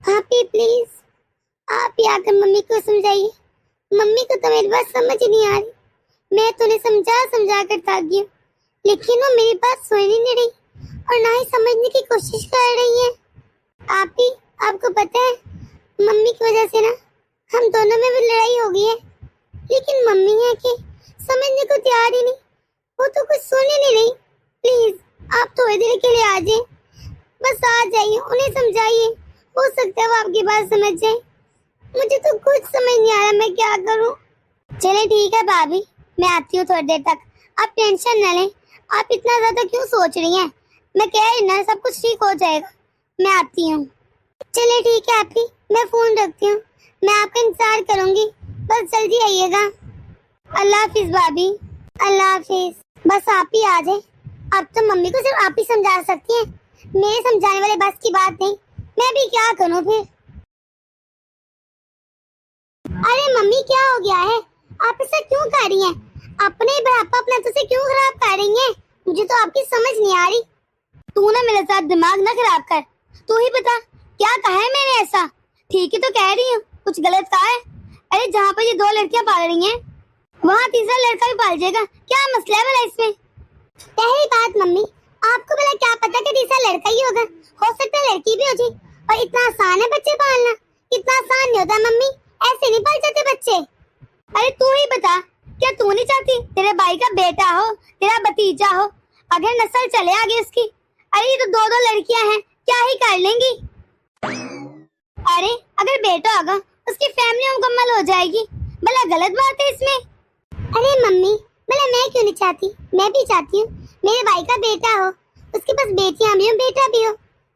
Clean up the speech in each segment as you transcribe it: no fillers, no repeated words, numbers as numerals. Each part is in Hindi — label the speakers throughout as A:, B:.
A: आप ही प्लीज, आप ही आकर मम्मी को समझाइए। मम्मी को तो मेरी बात समझ ही नहीं आ रही। मैं तो उन्हें समझा समझा कर थक गई हूँ, लेकिन वो मेरी बात सुन ही नहीं रही और ना ही समझने की कोशिश कर रही है। आप ही, आपको पता है मम्मी की वजह से ना हम दोनों में भी लड़ाई हो गई है, लेकिन मम्मी है कि समझने को तैयार ही नहीं। वो तो कुछ सुन ही नहीं रही। प्लीज आप थोड़ी देर के लिए आ जाइए, बस आ जाइए, उन्हें समझाइए, हो सकता है वो आपकी बात समझ जाए। मुझे तो कुछ समझ नहीं आ रहा मैं क्या करूं। चले ठीक है भाभी, मैं आती हूँ थोड़ी देर तक। आप टेंशन न लें। आप इतना ज्यादा क्यों सोच रही हैं? मैं कह रही ना, सब कुछ ठीक हो जाएगा। मैं आती हूँ। चले ठीक है आप ही, मैं फोन रखती हूँ। मैं आपका इंतजार करूंगी, बस जल्दी आइएगा। अल्लाह हाफिज भाभी। अल्लाह हाफिज। बस आप ही आ जाए। अब तो मम्मी को सिर्फ आप ही समझा सकती हैं, मेरे समझाने वाले बस की बात नहीं। मैं भी क्या करूँ फिर? अरे मम्मी क्या हो गया है? आप ऐसा क्यों कर रही हैं? अपने ही बुढ़ापा अपने हाथों से क्यों खराब कर रही हैं? मुझे तो आपकी समझ नहीं आ रही। तू ना मेरे साथ दिमाग ना खराब कर। तू ही बता क्या कहा है मैंने ऐसा? ठीक ही तो कह रही हूँ, कुछ गलत कहा है? अरे जहाँ पर ये दो लड़कियां पाल रही हैं, वहाँ तीसरा लड़का भी पाल जाएगा। क्या मसला है भला इसमें? पहली बात मम्मी, आपको भला क्या पता कि तीसरा लड़का ही होगा? हो सकता है लड़की भी हो जाए। और इतना आसान है बच्चे पालना? इतना आसान नहीं होता मम्मी, ऐसे नहीं पाल जाते बच्चे। अरे तू ही बता, क्या तू नहीं चाहती तेरे भाई का बेटा हो, तेरा भतीजा हो, अगर नस्ल चले आगे उसकी? अरे ये तो दो दो लड़कियां हैं, क्या ही कर लेंगी? अरे अगर बेटा होगा उसकी फैमिली मुकम्मल हो जाएगी। भला गलत बात है इसमें? अरे मम्मी, भला मैं क्यों नहीं चाहती? मैं भी चाहती हूँ मेरे भाई का बेटा हो, उसके पास बेटियां भी हो, बेटा भी हो,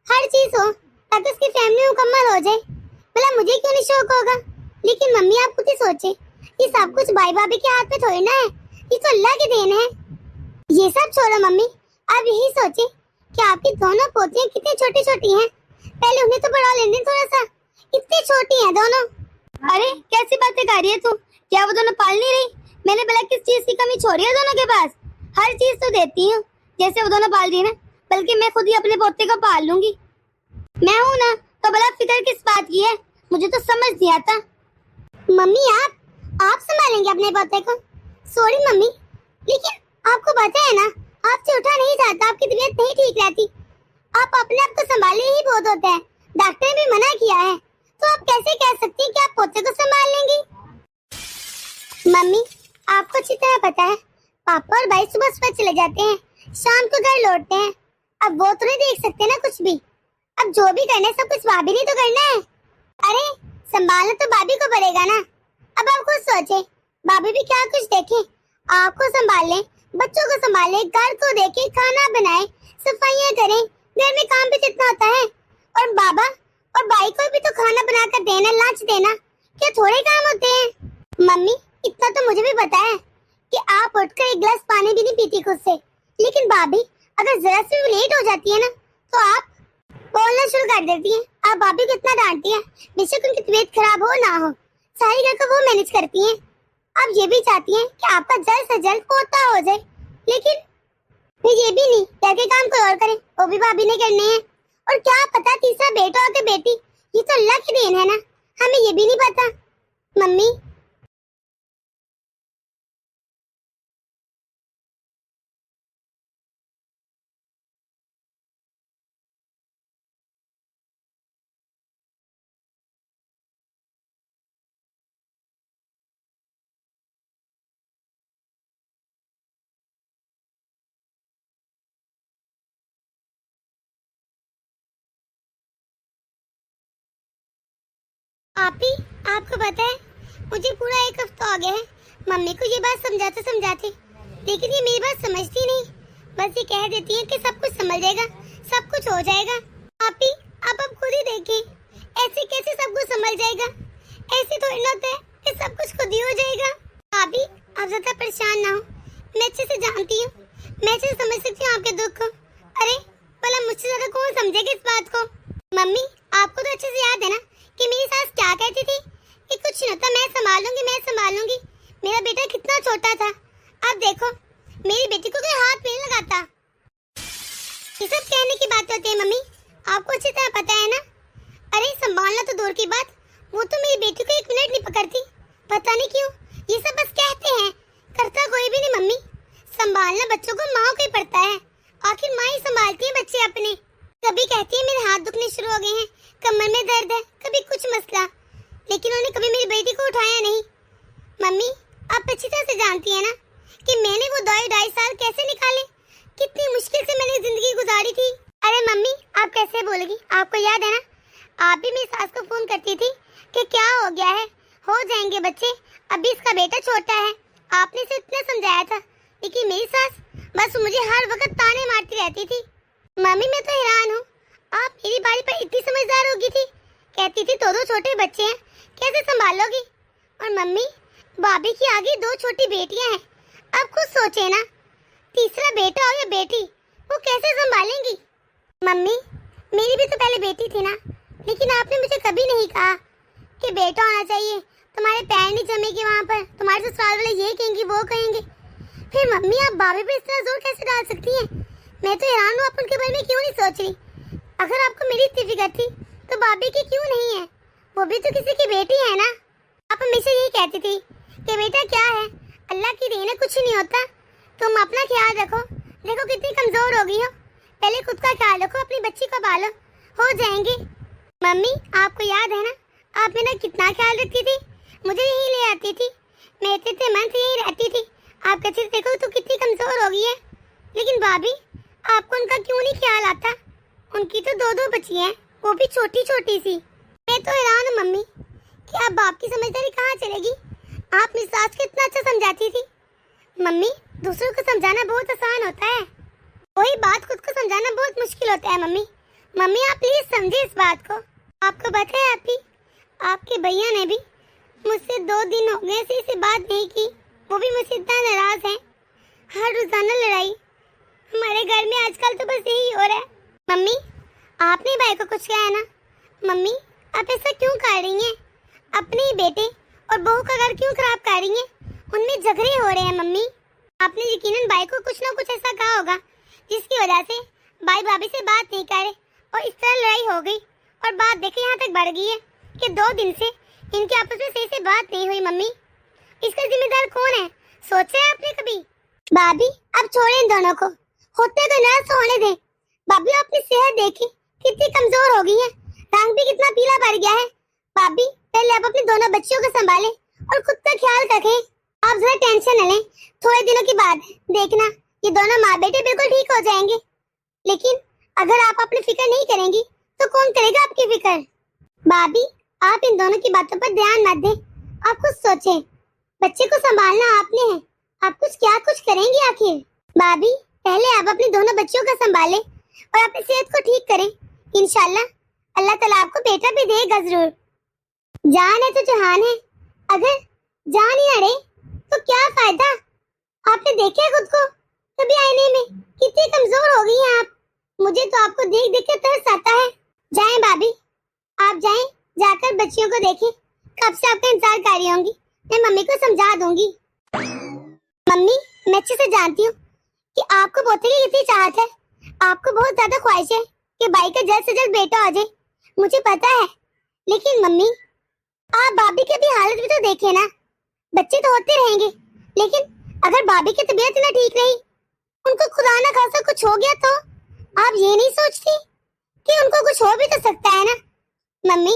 A: हर चीज हो, ताकि उसकी फैमिली मुकम्मल हो जाए। भला मुझे क्यों नहीं शौक होगा? लेकिन मम्मी आप खुद ही सोचे, ये सब कुछ भाई भाभी के हाथ में थोड़ी ना है, ये तो अल्लाह की देन है। ये सब छोड़ो मम्मी, आप यही सोचे कि आपकी दोनों पोतियां कितनी छोटी छोटी हैं। पहले उन्हें तो बढ़ा लेने दें थोड़ा सा, इतनी छोटी हैं दोनों। अरे कैसी बातें कर रही है तू? क्या वो दोनों पाल नहीं रही? मैंने भला किस चीज की कमी छोड़ी है दोनों के पास? हर चीज तो देती हूँ जैसे वो दोनों पाल रही है ना, बल्कि मैं खुद ही अपने पोते को पाल लूंगी। मैं हूँ ना, तो भला फिक्र किस बात की है? मुझे तो समझ नहीं आता। मम्मी आप संभालेंगे अपने पोते को? सॉरी मम्मी, लेकिन आपको पता है ना, आपसे उठा नहीं जाता, आपकी तबीयत नहीं ठीक रहती। आप अपने आप को संभाले ही बहुत होता है, डॉक्टर ने भी मना किया है। तो आप कैसे कह सकती हैं कि आप पोते को संभाल लेंगी? मम्मी आपको अच्छी तरह पता है, पापा और भाई सुबह सुबह चले जाते हैं, शाम को घर लौटते हैं। अब वो तो नहीं देख सकते ना कुछ भी। अब जो भी करना है सब कुछ भाभी ने तो करना है। अरे संभालना तो भाभी को पड़ेगा ना। अब आप खुद सोचे, भाभी भी क्या कुछ देखे, आपको संभाल ले, बच्चों को संभाले, घर को देखे, खाना बनाए, सफाइयाँ करे, घर में काम भी कितना होता है। और बाबा और भाई को भी तो खाना बनाकर देना, लंच देना, क्या थोड़े काम होते हैं? मम्मी इतना तो मुझे भी पता है कि आप उठकर एक गिलास पानी भी नहीं पीती खुद से, लेकिन भाभी अगर जरा से भी लेट हो जाती है ना, तो आप बोलना शुरू कर देती हैं। आप भाभी को इतना डांटती हैं, बेशक उनकी तबीयत खराब हो ना हो, सारी घर को वो मैनेज करती हैं। आप ये भी चाहती हैं कि आपका जल्द से जल्द पोता हो जाए, लेकिन फिर ये भी नहीं, घर के काम कोई और करे, वो भी भाभी ने करने हैं। और क्या पता तीसरा बेटा हो के बेटी, ये तो अल्लाह की देन है ना, हमें ये भी नहीं पता। मम्मी आप ही, आपको पता है मुझे पूरा एक हफ्ता हो गया है मम्मी को ये बात समझाते समझाते, लेकिन ये मेरी बात समझती नहीं। बस ये कह देती है कि सब कुछ संभल जाएगा, सब कुछ हो जाएगा। आप ही, आप अब खुद ही देखिए, ऐसे कैसे सब कुछ संभल जाएगा? ऐसे थोड़ी ना होता है कि सब कुछ खुद ही हो जाएगा। आप ही, आप ज्यादा परेशान ना हो, मैं अच्छे से जानती हूँ, मैं अच्छे से समझ सकती हूँ आपके दुख को। अरे भला मुझसे ज्यादा कौन समझेगा इस बात को? मम्मी आपको तो अच्छे से याद है ना कि मेरी सास क्या कहती थी कि कुछ नहीं होता, मैं संभालूंगी, मैं संभालूंगी। मेरा बेटा कितना छोटा था, अब देखो मेरी बेटी को कोई हाथ नहीं लगाता। ये सब कहने की बात होती है मम्मी, आपको अच्छी तरह पता है ना। अरे संभालना तो दूर की बात, वो तो मेरी बेटी को 1 मिनट नहीं पकड़ती। पता नहीं क्यों ये सब बस कहते हैं, करता कोई भी नहीं। मम्मी, संभालना बच्चों को माँ को ही पड़ता है। आखिर माँ ही संभालती है बच्चे अपने। कभी कहती है मेरे हाथ दुखने शुरू हो गए हैं, कमर में दर्द है, कभी कुछ मसला, लेकिन उन्होंने कभी मेरी बेटी को उठाया नहीं। मम्मी, आप अच्छी तरह से जानती है ना कि मैंने वो 2.5 साल कैसे निकाले, कितनी मुश्किल से मैंने जिंदगी गुजारी थी। अरे मम्मी, आप कैसे बोलेगी? आपको याद है ना, आप भी मेरी सास को फोन करती थी कि क्या हो गया है, हो जाएंगे बच्चे, अभी इसका बेटा छोटा है। आपने इसे इतना समझाया था, लेकिन मेरी सास बस मुझे हर वक्त ताने मारती रहती थी। मम्मी, मैं तो हैरान हूँ, आप मेरी बारी पर इतनी समझदार होगी थी। कहती थी 2 छोटे बच्चे हैं, कैसे संभालोगी? और मम्मी, भाभी की आगे 2 छोटी बेटियां हैं। अब खुद सोचे ना, तीसरा बेटा हो या बेटी, वो कैसे संभालेंगी? मम्मी, मेरी भी तो पहले बेटी थी ना, लेकिन आपने मुझे कभी नहीं कहा कि बेटा होना चाहिए, तुम्हारे पैर नहीं जमेंगे वहाँ पर, तुम्हारे ससुराल वाले ये कहेंगे वो कहेंगे। फिर मम्मी, आप भाभी पे इस तरह जोर कैसे डाल सकती हैं? मैं तो हैरान हूँ, आप उनके बारे में क्यों नहीं सोच रही? अगर आपको मेरी इतनी फिक्र थी तो भाभी की क्यों नहीं है? वो भी तो किसी की बेटी है ना। आप हमेशा यही कहती थी कि बेटा क्या है, अल्लाह की देन है, कुछ नहीं होता, तुम अपना ख्याल रखो। देखो कितनी कमजोर हो गई हो, पहले खुद का ख्याल रखो, अपनी बच्ची को पालो, हो जाएंगे। मम्मी, आपको याद है ना, आप मेरा कितना ख्याल रखती थी, मुझे यही ले आती थी, मैं इतने मन से यही रहती थी। आप कहती थी देखो तू कितनी कमजोर हो गई है, लेकिन भाभी, आपको उनका क्यों नहीं ख्याल आता? उनकी तो 2 बच्ची हैं, वो भी छोटी छोटी सी। मैं तो हैरान हूँ मम्मी कि आप बाप की समझदारी कहाँ चलेगी। आप मेरी सास को इतना अच्छा समझाती थी। मम्मी, दूसरों को समझाना बहुत आसान होता है, वही बात खुद को समझाना बहुत मुश्किल होता है। मम्मी, मम्मी आप प्लीज समझे इस बात को। आपको पता है आपकी, आपके भैया ने भी मुझसे 2 दिन हो गए से बात नहीं की, वो भी मुझसे इतना नाराज है। हर रोजाना लड़ाई, हमारे घर में आजकल तो बस यही हो रहा है। मम्मी, आपने भाई को कुछ कहा है ना? मम्मी, आप ऐसा क्यों कर रही हैं? अपने ही बेटे और बहू का घर क्यों खराब कर रही हैं? उनमें झगड़े हो रहे हैं। मम्मी, आपने यकीनन भाई को कुछ ना कुछ ऐसा कहा होगा जिसकी वजह से भाई भाभी से बात नहीं करे और इस तरह लड़ाई हो गई, और बात देखे यहाँ तक बढ़ गई है कि 2 दिन से इनके आपस में सही से बात नहीं हुई। मम्मी, इसका जिम्मेदार कौन है, सोचा है आपने कभी? भाभी, अब छोड़े इन दोनों को, होते तो नर्स होने दे। भाभी, अपनी सेहत देखी कितनी कमजोर हो गई है, रंग भी कितना पीला पड़ गया है। भाभी, पहले आप अपने दोनों बच्चियों को संभालें और खुद का ख्याल रखें। आप जरा टेंशन न लें, थोड़े दिनों के बाद देखना ये दोनों माँ बेटे बिल्कुल ठीक हो जाएंगे। लेकिन अगर आप अपनी फिक्र नहीं करेंगी तो कौन करेगा आपकी फिक्र? भाभी, आप इन दोनों की बातों पर ध्यान मत दें, आप कुछ सोचें, बच्चे को संभालना आपने है, आप कुछ करेंगी आखिर? भाभी, पहले आप अपनी दोनों बच्चियों को संभालें और अपनी सेहत को ठीक करें, इंशाल्लाह अल्लाह ताला आपको बेटा भी देगा जरूर। जान है तो जहान है, अगर जान ही अड़े तो क्या फायदा? आपने देखा खुद को कभी आईने में, कितनी कमजोर हो गई हैं आप। मुझे तो आपको देख देख कर तरस आता है। जाएं भाभी, आप जाएं, जाकर बच्चियों को देखें, कब से आपका इंतजार कर रही होंगी, मैं मम्मी को समझा दूंगी। मम्मी, मैं अच्छे से जानती हूँ कि आपको पोते की कितनी चाहत है, आपको बहुत ज्यादा ख्वाहिश है कि भाई का जल्द से जल्द बेटा आ जाए, मुझे पता है। लेकिन मम्मी, आप भाभी की भी हालत भी तो देखे ना, बच्चे तो होते रहेंगे, लेकिन अगर भाभी की तबीयत ना ठीक रही, उनको खुदा ना खासा कुछ हो गया तो आप ये नहीं सोचती कि उनको कुछ हो भी तो सकता है ना? मम्मी,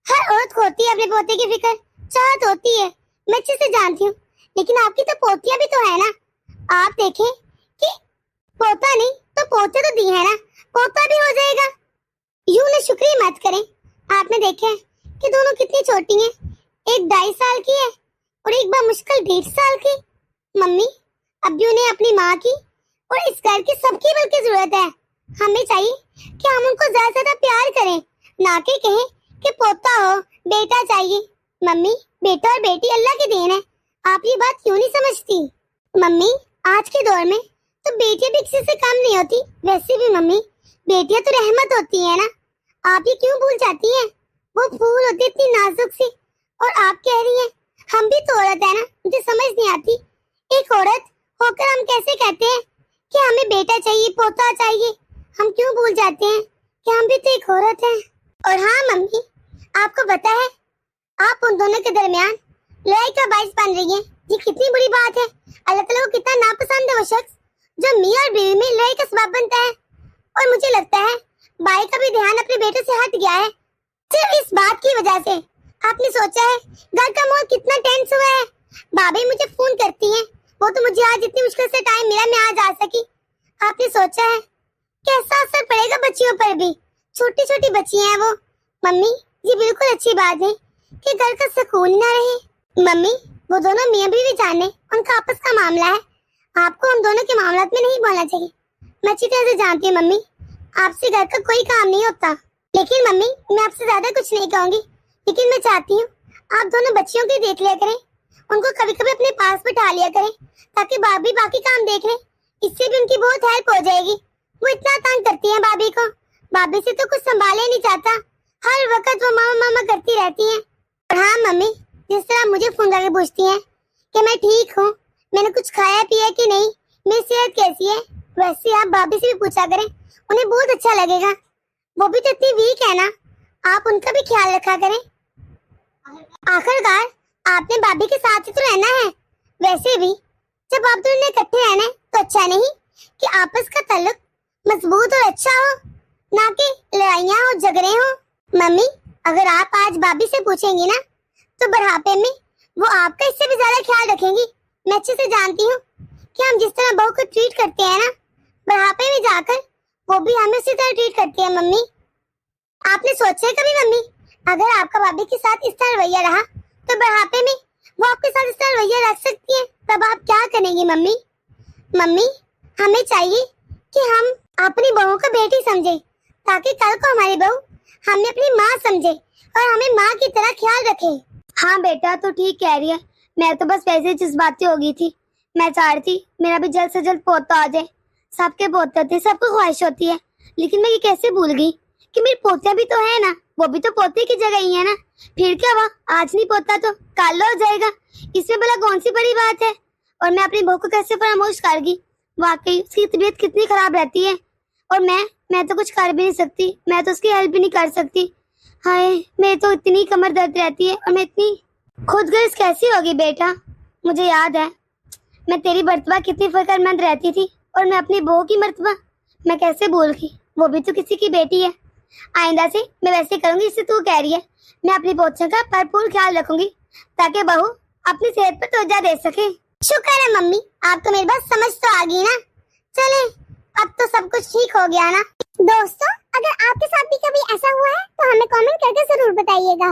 A: हर औरत को होती है अपने पोते की फिक्र, चाहत होती है, मैं अच्छे से जानती हूँ, लेकिन आपकी तो पोतियां भी तो है ना। आप देखें कि पोता नहीं तो पोते तो दी है ना, पोता भी हो जाएगा। यूं ना शुक्रिया मत करें। आपने देखा है कि दोनों कितनी छोटी हैं, एक 2.5 साल की है और एक बार मुश्किल 1.5 साल की। मम्मी, अब भी उन्हें अपनी माँ की और इस घर की सबकी बल्कि जरूरत है। हमें चाहिए कि हम उनको ज्यादा से ज्यादा प्यार करें, ना कि कहें कि पोता हो, बेटा चाहिए। मम्मी, बेटा और बेटी अल्लाह की देन है, आप ये बात क्यों नहीं समझती? मम्मी, आज के दौर में तो बेटियां भी किसी से कम नहीं होती। वैसे भी मम्मी, बेटियां तो रहमत होती है ना, आप ये क्यों भूल जाती हैं? वो फूल होती है इतनी नाजुक सी, और आप कह रही हैं हम भी तो औरत है ना। मुझे समझ नहीं आती, एक औरत होकर हम कैसे कहते हैं कि हमें बेटा चाहिए, पोता चाहिए? हम क्यों भूल जाते हैं कि हम भी तो एक औरत हैं? और हाँ मम्मी, आपको पता है आप उन दोनों के दरमियान लड़ाई का बाइस बन रही है। ये कितनी बुरी बात है। अल्लाह ताला को कितना नापसंद है वो शख्स जो मियां और बीवी में लड़ाई का सबब बनता है। और मुझे लगता है भाई का भी ध्यान अपने बेटे से हट गया है, सिर्फ इस बात की वजह से। आपने सोचा है घर का माहौल कितना टेंस हुआ है। भाभी मुझे फोन करती हैं, वो तो मुझे आज इतनी मुश्किल से टाइम मिला मैं आज आ सकी। आपने सोचा है कैसा असर पड़ेगा बच्चियों पर भी, छोटी छोटी बच्चियां हैं वो। मम्मी ये बिल्कुल अच्छी बात है कि घर का सुकून न रहे। मम्मी वो दोनों मियां बीवी जाने, उनका आपस का मामला है, आपको हम दोनों के मामलात में नहीं बोलना चाहिए। मैं अच्छी तरह से जानती हूँ मम्मी, आपसे घर का कोई काम नहीं होता। लेकिन मम्मी मैं आपसे ज्यादा कुछ नहीं कहूंगी, लेकिन मैं चाहती हूँ आप दोनों बच्चियों की देख लिया करें, उनको कभी कभी अपने पास बिठा लिया करें ताकि भाभी बाकी काम देख ले। इससे भी उनकी बहुत हेल्प हो जाएगी। वो इतना तंग करती है भाभी को, भाभी से तो कुछ संभाले नहीं जाता, हर वक्त वो मामा मामा करती रहती है। और हाँ मम्मी, जिस तरह मुझे फोन करके पूछती हैं कि मैं ठीक हूँ, मैंने कुछ खाया पिया कि नहीं, मेरी सेहत कैसी है, वैसे आप भाभी से भी पूछा करें, उन्हें बहुत अच्छा लगेगा। वो भी तो इतनी वीक है ना, आप उनका भी ख्याल रखा करें। आखिरकार आपने भाभी के साथ ही तो रहना है। वैसे भी जब आप दोनों ने इकट्ठे रहना है तो अच्छा नहीं कि आपस का ताल्लुक मजबूत और अच्छा हो, ना कि लड़ाइयाँ हो झगड़े हो। मम्मी अगर आप आज भाभी से पूछेंगी ना तो बुढ़ापे में वो आपका इससे भी ज्यादा ख्याल रखेंगी। मैं अच्छे से जानती हूँ कि हम जिस तरह बहू को ट्रीट करते हैं ना, बुढ़ापे में जाकर वो भी हमें उसी तरह ट्रीट करती है। मम्मी आपने सोचा है कभी मम्मी, अगर आपका भाभी के साथ इस तरह रवैया रहा तो बुढ़ापे में वो आपके साथ इस तरह रवैया रख सकती है, तब आप क्या करेंगी मम्मी? मम्मी हमें चाहिए कि हम अपनी बहू को बेटी समझे, ताकि कल को हमारी बहू हमें अपनी माँ समझे और हमें माँ की तरह ख्याल रखे। हाँ बेटा तो ठीक कह रही है, मैं तो बस वैसे ही जज्बाती हो गई थी। मैं चाह रही थी मेरा भी जल्द से जल्द पोता आ जाए। सबके पोते होते, सबको ख्वाहिश होती है, लेकिन मैं ये कैसे भूल गई कि मेरी पोतियां भी तो है ना, वो भी तो पोते की जगह ही है ना। फिर क्या हुआ, आज नहीं पोता तो कल हो जाएगा, इसमें भला कौन सी बड़ी बात है। और मैं अपनी बहू को कैसे फरामोश कर गई, वाकई उसकी तबीयत कितनी खराब रहती है और मैं तो कुछ कर भी नहीं सकती, मैं तो उसकी हेल्प भी नहीं कर सकती। हाय मेरी तो इतनी कमर दर्द रहती है और मैं इतनी खुदगर्ज कैसी होगी बेटा। मुझे याद है मैं तेरी मर्तबा कितनी फिक्रमंद रहती थी और मैं अपनी बहू की मर्तबा मैं कैसे भूल गई, वो भी तो किसी की बेटी है। आइंदा से मैं वैसे करूंगी जिससे तू कह रही है। मैं अपनी पोतियों का भरपूर ख्याल रखूंगी ताकि बहू अपनी सेहत पर तवज्जो दे सके। शुक्र है मम्मी, आप तो मेरी बात समझ तो आ गई ना। चले अब तो सब कुछ ठीक हो गया ना। दोस्तों अगर आपके साथ भी कभी ऐसा हुआ है तो हमें कमेंट करके जरूर बताइएगा।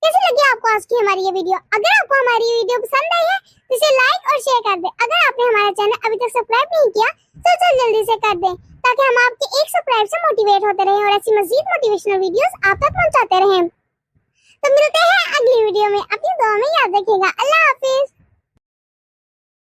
A: कैसी लगी आपको आज की हमारी ये वीडियो? अगर आपको हमारी ये वीडियो पसंद आई है तो इसे लाइक और शेयर कर दें। अगर आपने हमारा चैनल अभी तक सब्सक्राइब नहीं किया तो जल्दी से कर दें, ताकि हम आपके एक सब्सक्राइब से मोटिवेट होते रहें और ऐसी मजीद मोटिवेशनल वीडियोस आप तक पहुंचाते रहें। तो मिलते हैं अगली वीडियो में, अपनी दुआ में याद रखिएगा। अल्लाह हाफिज।